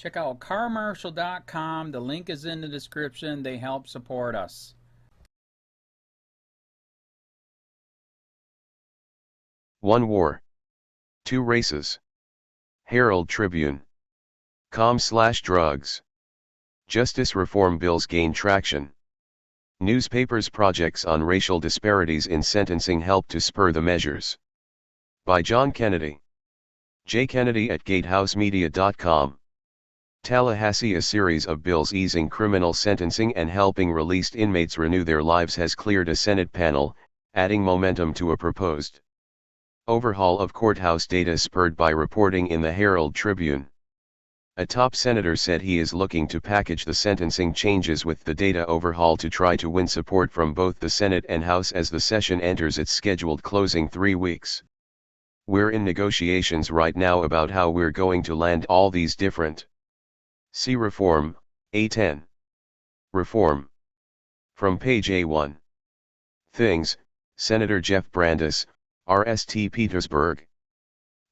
Check out carmarshal.com. The link is in the description. They help support us. One war. Two races. Herald Tribune. Com/drugs. Justice reform bills gain traction. Newspapers' projects on racial disparities in sentencing help to spur the measures. By John Kennedy. J. Kennedy at GatehouseMedia.com. Tallahassee. A series of bills easing criminal sentencing and helping released inmates renew their lives has cleared a Senate panel, adding momentum to a proposed overhaul of courthouse data spurred by reporting in the Herald Tribune. A top senator said he is looking to package the sentencing changes with the data overhaul to try to win support from both the Senate and House as the session enters its scheduled closing 3 weeks. We're in negotiations right now about how we're going to land all these different. See Reform, A10. Reform. From page A1. Things, Senator Jeff Brandes, RST Petersburg.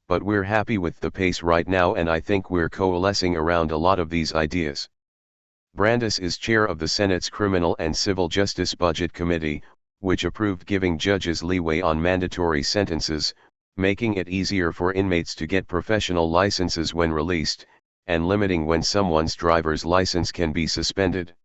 But we're happy with the pace right now and I think we're coalescing around a lot of these ideas. Brandes is chair of the Senate's Criminal and Civil Justice Budget Committee, which approved giving judges leeway on mandatory sentences, making it easier for inmates to get professional licenses when released, and limiting when someone's driver's license can be suspended.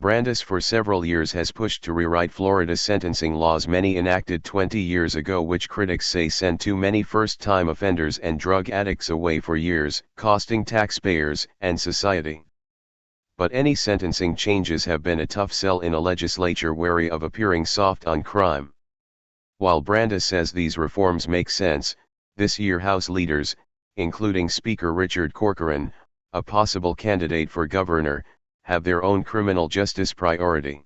Brandes for several years has pushed to rewrite Florida's sentencing laws, many enacted 20 years ago, which critics say sent too many first-time offenders and drug addicts away for years, costing taxpayers and society. But any sentencing changes have been a tough sell in a legislature wary of appearing soft on crime. While Brandes says these reforms make sense, this year House leaders, including Speaker Richard Corcoran, a possible candidate for governor, have their own criminal justice priority.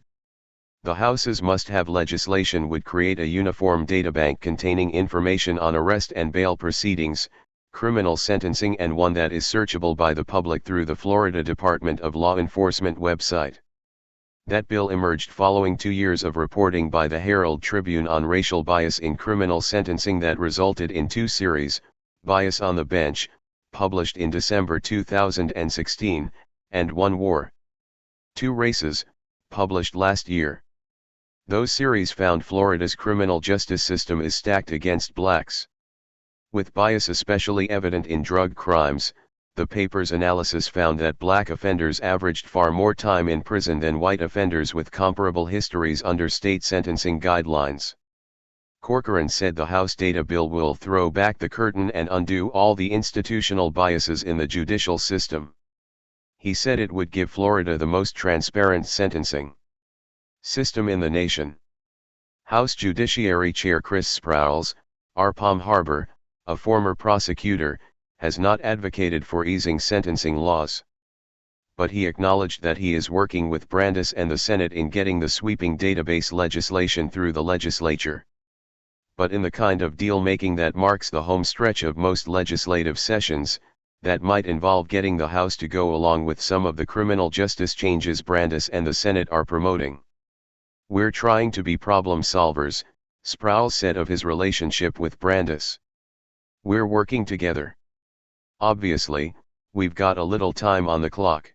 The House's must-have legislation would create a uniform databank containing information on arrest and bail proceedings, criminal sentencing, and one that is searchable by the public through the Florida Department of Law Enforcement website. That bill emerged following 2 years of reporting by the Herald Tribune on racial bias in criminal sentencing that resulted in 2 series, Bias on the Bench, published in December 2016, and One War. Two Races, published last year. Those series found Florida's criminal justice system is stacked against blacks. With bias especially evident in drug crimes, the paper's analysis found that black offenders averaged far more time in prison than white offenders with comparable histories under state sentencing guidelines. Corcoran said the House data bill will throw back the curtain and undo all the institutional biases in the judicial system. He said it would give Florida the most transparent sentencing system in the nation. House Judiciary Chair Chris Sprowls, Palm Harbor, a former prosecutor, has not advocated for easing sentencing laws. But he acknowledged that he is working with Brandes and the Senate in getting the sweeping database legislation through the legislature. But in the kind of deal-making that marks the home stretch of most legislative sessions, that might involve getting the House to go along with some of the criminal justice changes Brandes and the Senate are promoting. We're trying to be problem solvers, Sprowls said of his relationship with Brandes. We're working together. Obviously, we've got a little time on the clock.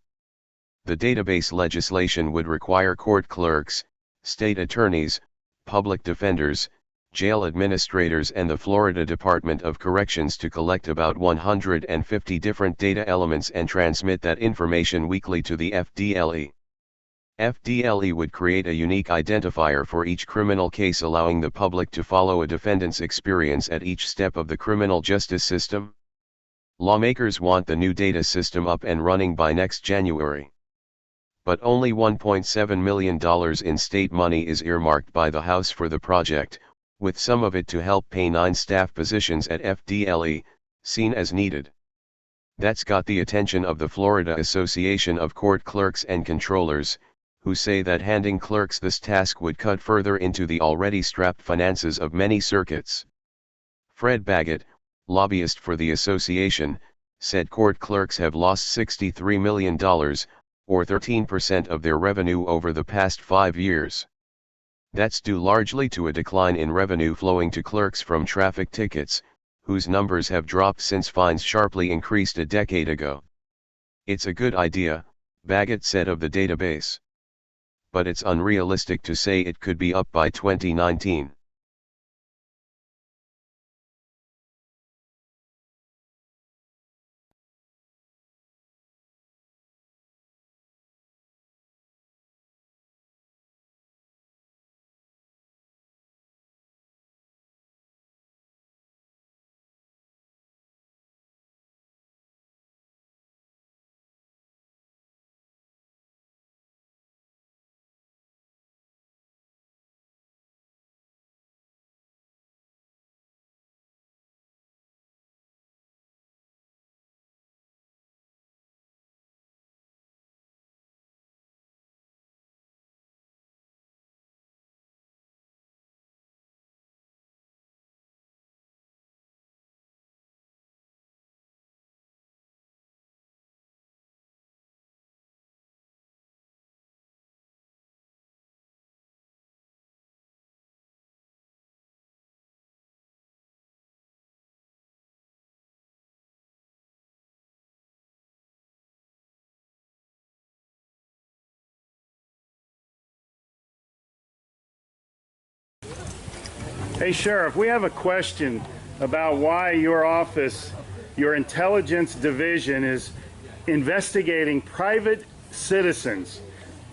The database legislation would require court clerks, state attorneys, public defenders, jail administrators and the Florida Department of Corrections to collect about 150 different data elements and transmit that information weekly to the FDLE. FDLE would create a unique identifier for each criminal case, allowing the public to follow a defendant's experience at each step of the criminal justice system. Lawmakers want the new data system up and running by next January. But only $1.7 million in state money is earmarked by the House for the project, with some of it to help pay 9 staff positions at FDLE, seen as needed. That's got the attention of the Florida Association of Court Clerks and Controllers, who say that handing clerks this task would cut further into the already strapped finances of many circuits. Fred Baggett, lobbyist for the association, said court clerks have lost $63 million, or 13% of their revenue over the past 5 years. That's due largely to a decline in revenue flowing to clerks from traffic tickets, whose numbers have dropped since fines sharply increased a decade ago. It's a good idea, Baggett said of the database. But it's unrealistic to say it could be up by 2019. Hey Sheriff, we have a question about why your office, your intelligence division, is investigating private citizens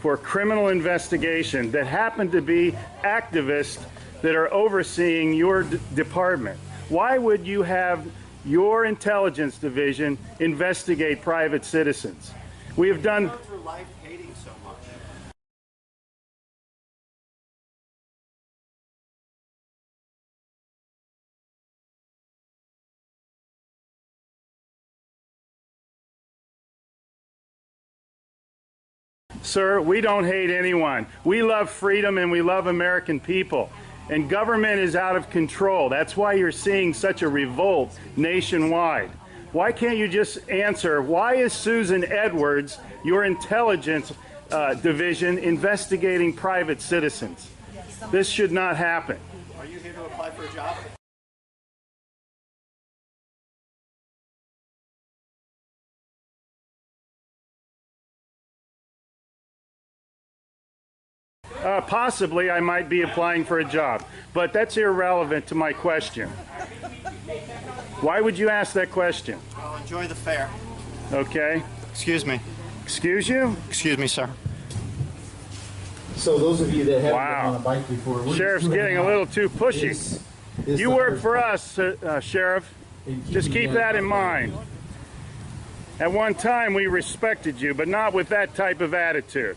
for criminal investigation that happen to be activists that are overseeing your department. Why would you have your intelligence division investigate private citizens? We have done... Sir, we don't hate anyone. We love freedom and we love American people. And government is out of control. That's why you're seeing such a revolt nationwide. Why can't you just answer, why is Susan Edwards, your intelligence division, investigating private citizens? This should not happen. Are you here to apply for a job? Possibly I might be applying for a job, but that's irrelevant to my question. Why would you ask that question? Well, enjoy the fair. Okay. Excuse me. Excuse you? Excuse me, sir. So those of you that haven't Wow. been on a bike before, we're Sheriff's just getting a little too pushy. is You the work hard for part. us, Sheriff. And Just keeping keep that in up. mind. At one time we respected you, but not with that type of attitude.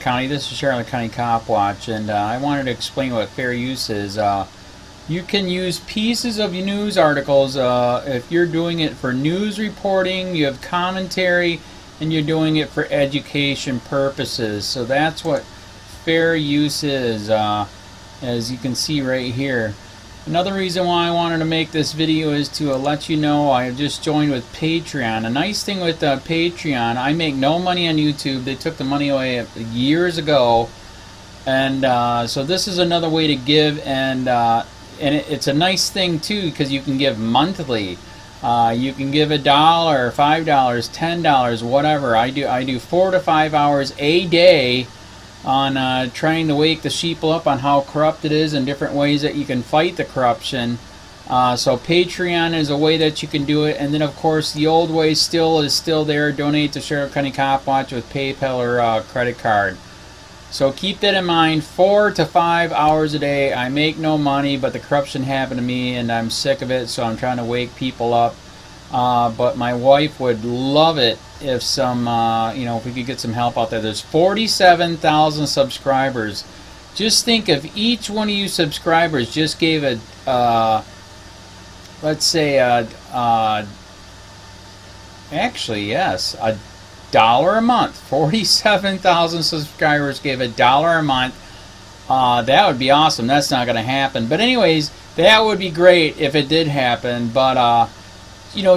County. This is Charlotte County COPWATCH, and I wanted to explain what fair use is. You can use pieces of news articles if you're doing it for news reporting, you have commentary, and you're doing it for education purposes. So that's what fair use is, as you can see right here. Another reason why I wanted to make this video is to let you know I have just joined with Patreon. A nice thing with Patreon, I make no money on YouTube. They took the money away years ago, and so this is another way to give, and it's a nice thing too because you can give monthly. You can give $1, $5, $10, whatever. I do 4 to 5 hours a day on trying to wake the sheep up on how corrupt it is and different ways that you can fight the corruption. So Patreon is a way that you can do it, and then of course the old way is still there. Donate to Charlotte County COPWATCH with PayPal or credit card. So keep that in mind. 4 to 5 hours a day. I make no money, but the corruption happened to me and I'm sick of it, so I'm trying to wake people up. But my wife would love it if if we could get some help out there. There's 47,000 subscribers. Just think if each one of you subscribers just gave let's say actually yes, $1 a month. 47,000 subscribers gave $1 a month. That would be awesome. That's not going to happen. But anyways, that would be great if it did happen. But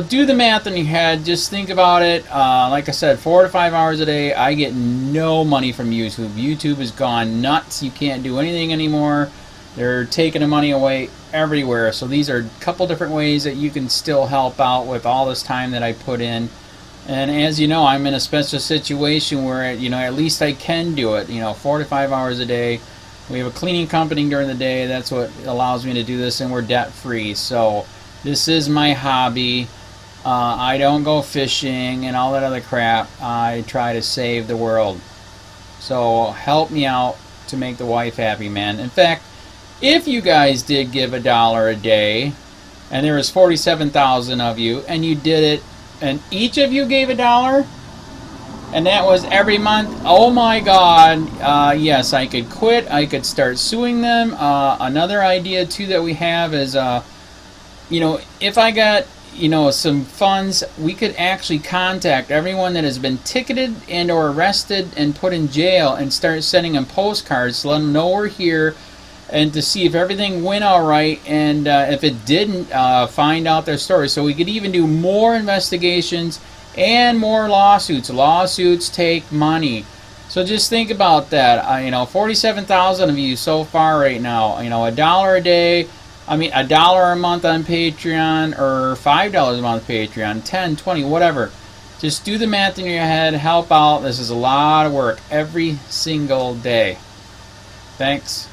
do the math in your head. Just think about it. Like I said, 4 to 5 hours a day. I get no money from YouTube. YouTube has gone nuts. You can't do anything anymore. They're taking the money away everywhere. So these are a couple different ways that you can still help out with all this time that I put in. And as you know, I'm in a special situation where at least I can do it. 4 to 5 hours a day. We have a cleaning company during the day. That's what allows me to do this, and we're debt free. So this is my hobby. I don't go fishing and all that other crap. I try to save the world. So help me out to make the wife happy, man. In fact, if you guys did give $1 a day, and there was 47,000 of you, and you did it, and each of you gave $1, and that was every month, oh my God, yes, I could quit. I could start suing them. Another idea too that we have is if I got some funds, we could actually contact everyone that has been ticketed and or arrested and put in jail and start sending them postcards to let them know we're here, and to see if everything went all right, and if it didn't, find out their story. So we could even do more investigations and more lawsuits. Lawsuits take money. So just think about that. 47,000 of you so far right now. $1 a day. $1 a month on Patreon, or $5 a month Patreon, 10, 20, whatever. Just do the math in your head, help out. This is a lot of work every single day. Thanks.